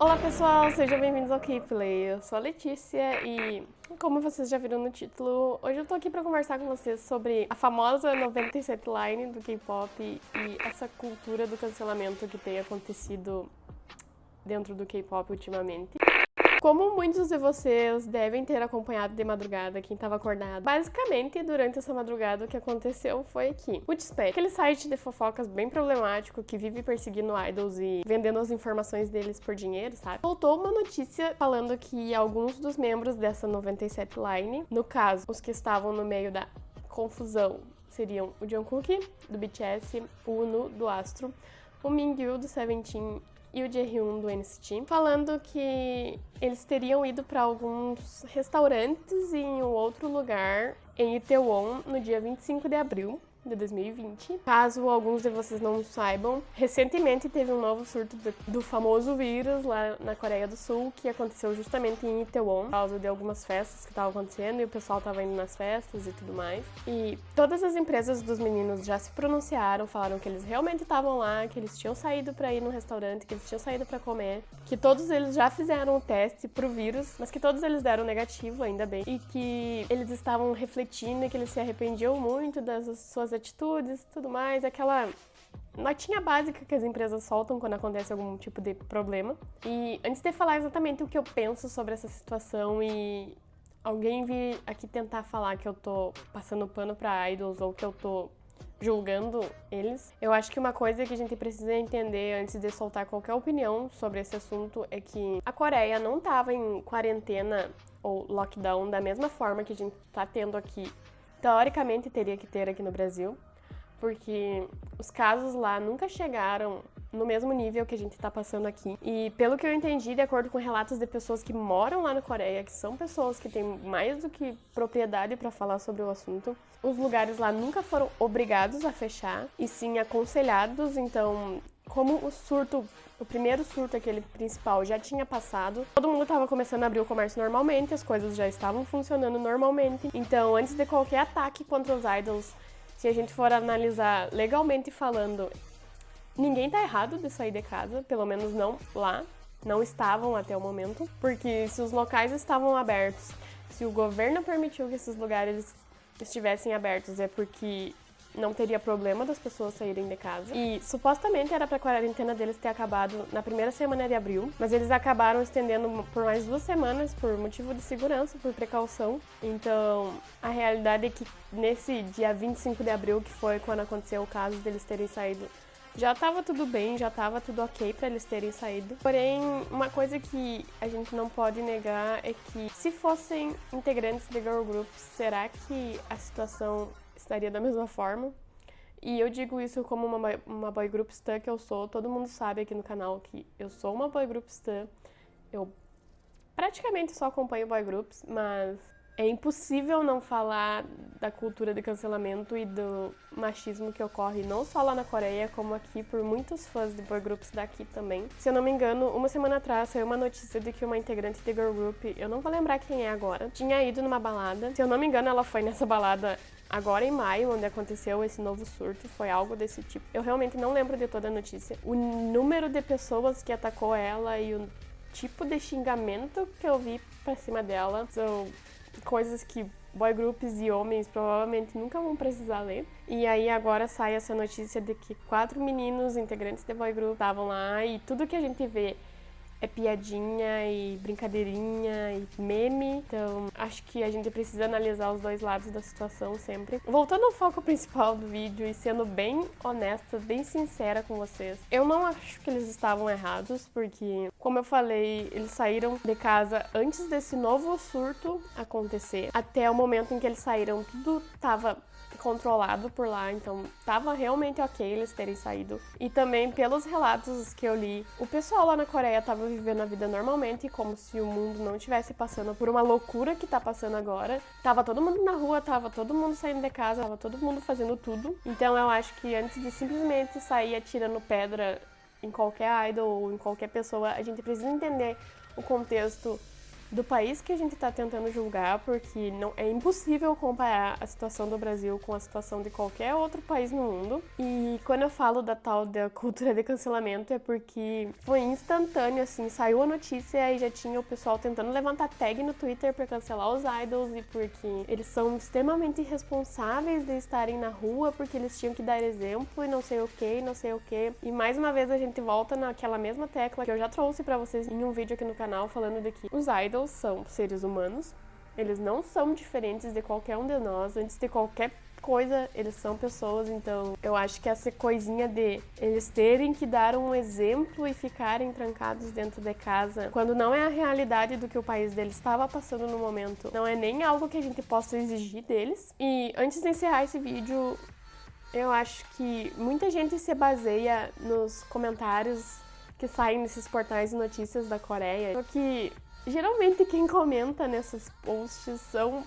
Olá pessoal, sejam bem-vindos ao Kplay. Eu sou a Letícia e, como vocês já viram no título, hoje eu tô aqui pra conversar com vocês sobre a famosa 97 Line do K-pop e essa cultura do cancelamento que tem acontecido dentro do K-pop ultimamente. Como muitos de vocês devem ter acompanhado de madrugada, quem estava acordado, basicamente, durante essa madrugada, o que aconteceu foi que o Dispatch, aquele site de fofocas bem problemático que vive perseguindo idols e vendendo as informações deles por dinheiro, sabe? Soltou uma notícia falando que alguns dos membros dessa 97 Line, no caso, os que estavam no meio da confusão, seriam o Jungkook, do BTS, o UNO, do Astro, o Mingyu, do Seventeen, e o Jaehyun do NCT, falando que eles teriam ido para alguns restaurantes em um outro lugar em Itaewon no dia 25 de abril de 2020. Caso alguns de vocês não saibam, recentemente teve um novo surto do famoso vírus lá na Coreia do Sul, que aconteceu justamente em Itaewon, por causa de algumas festas que estavam acontecendo e o pessoal estava indo nas festas e tudo mais. E todas as empresas dos meninos já se pronunciaram, falaram que eles realmente estavam lá, que eles tinham saído para ir no restaurante, que eles tinham saído para comer, que todos eles já fizeram o teste pro vírus, mas que todos eles deram negativo, ainda bem, e que eles estavam refletindo e que eles se arrependiam muito das suas atitudes e tudo mais, aquela notinha básica que as empresas soltam quando acontece algum tipo de problema. E antes de falar exatamente o que eu penso sobre essa situação e alguém vir aqui tentar falar que eu tô passando pano pra idols ou que eu tô julgando eles, eu acho que uma coisa que a gente precisa entender antes de soltar qualquer opinião sobre esse assunto é que a Coreia não tava em quarentena ou lockdown da mesma forma que a gente tá tendo aqui. Teoricamente teria que ter aqui no Brasil, porque os casos lá nunca chegaram no mesmo nível que a gente tá passando aqui. E pelo que eu entendi, de acordo com relatos de pessoas que moram lá na Coreia, que são pessoas que têm mais do que propriedade para falar sobre o assunto, os lugares lá nunca foram obrigados a fechar, e sim aconselhados. Então, como o primeiro surto, aquele principal, já tinha passado, todo mundo estava começando a abrir o comércio normalmente, as coisas já estavam funcionando normalmente. Então, antes de qualquer ataque contra os idols, se a gente for analisar legalmente falando, ninguém tá errado de sair de casa, pelo menos não lá, não estavam até o momento, porque se os locais estavam abertos, se o governo permitiu que esses lugares estivessem abertos, é porque não teria problema das pessoas saírem de casa. E supostamente era pra quarentena deles ter acabado na primeira semana de abril, mas eles acabaram estendendo por mais 2 semanas por motivo de segurança, por precaução. Então, a realidade é que nesse dia 25 de abril, que foi quando aconteceu o caso deles terem saído, já tava tudo bem, já tava tudo ok pra eles terem saído. Porém, uma coisa que a gente não pode negar é que se fossem integrantes de girl groups, será que a situação estaria da mesma forma? E eu digo isso como uma boy group stan que eu sou. Todo mundo sabe aqui no canal que eu sou uma boy group stan. Eu praticamente só acompanho boy groups, mas é impossível não falar da cultura de cancelamento e do machismo que ocorre não só lá na Coreia, como aqui por muitos fãs de boy groups daqui também. Se eu não me engano, uma semana atrás saiu uma notícia de que uma integrante de girl group, eu não vou lembrar quem é agora, tinha ido numa balada. Se eu não me engano, ela foi nessa balada agora em maio, onde aconteceu esse novo surto, foi algo desse tipo. Eu realmente não lembro de toda a notícia. O número de pessoas que atacou ela e o tipo de xingamento que eu vi pra cima dela são coisas que boy groups e homens provavelmente nunca vão precisar ler. E aí agora sai essa notícia de que 4 meninos integrantes de boy group estavam lá e tudo que a gente vê é piadinha e brincadeirinha e meme. Então, acho que a gente precisa analisar os dois lados da situação sempre. Voltando ao foco principal do vídeo e sendo bem honesta, bem sincera com vocês, eu não acho que eles estavam errados, porque, como eu falei, eles saíram de casa antes desse novo surto acontecer. Até o momento em que eles saíram, tudo tava controlado por lá, então tava realmente ok eles terem saído. E também pelos relatos que eu li, o pessoal lá na Coreia tava vivendo a vida normalmente, como se o mundo não estivesse passando por uma loucura que tá passando agora. Tava todo mundo na rua, tava todo mundo saindo de casa, tava todo mundo fazendo tudo. Então eu acho que antes de simplesmente sair atirando pedra em qualquer idol ou em qualquer pessoa, a gente precisa entender o contexto do país que a gente tá tentando julgar, porque não é impossível comparar a situação do Brasil com a situação de qualquer outro país no mundo. E quando eu falo da tal da cultura de cancelamento é porque foi instantâneo, assim, saiu a notícia e já tinha o pessoal tentando levantar tag no Twitter pra cancelar os idols e porque eles são extremamente irresponsáveis de estarem na rua, porque eles tinham que dar exemplo e não sei o que, não sei o que. E mais uma vez a gente volta naquela mesma tecla que eu já trouxe pra vocês em um vídeo aqui no canal falando de que os idols são seres humanos, eles não são diferentes de qualquer um de nós, antes de qualquer coisa, eles são pessoas, então eu acho que essa coisinha de eles terem que dar um exemplo e ficarem trancados dentro de casa, quando não é a realidade do que o país deles estava passando no momento, não é nem algo que a gente possa exigir deles. E antes de encerrar esse vídeo, eu acho que muita gente se baseia nos comentários que saem nesses portais de notícias da Coreia, porque geralmente quem comenta nesses posts são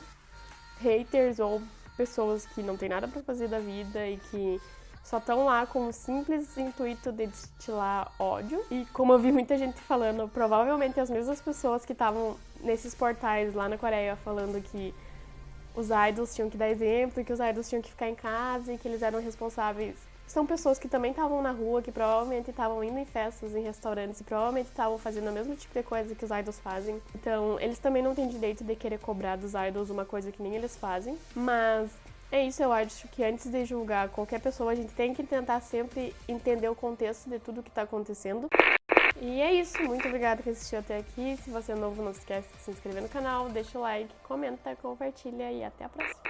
haters ou pessoas que não tem nada pra fazer da vida e que só estão lá com o simples intuito de destilar ódio. E como eu vi muita gente falando, provavelmente as mesmas pessoas que estavam nesses portais lá na Coreia falando que os idols tinham que dar exemplo e que os idols tinham que ficar em casa e que eles eram responsáveis. São pessoas que também estavam na rua, que provavelmente estavam indo em festas, em restaurantes e provavelmente estavam fazendo o mesmo tipo de coisa que os idols fazem. Então, eles também não têm direito de querer cobrar dos idols uma coisa que nem eles fazem. Mas é isso, eu acho que antes de julgar qualquer pessoa, a gente tem que tentar sempre entender o contexto de tudo que tá acontecendo. E é isso, muito obrigada por assistir até aqui. Se você é novo, não esquece de se inscrever no canal, deixa o like, comenta, compartilha e até a próxima.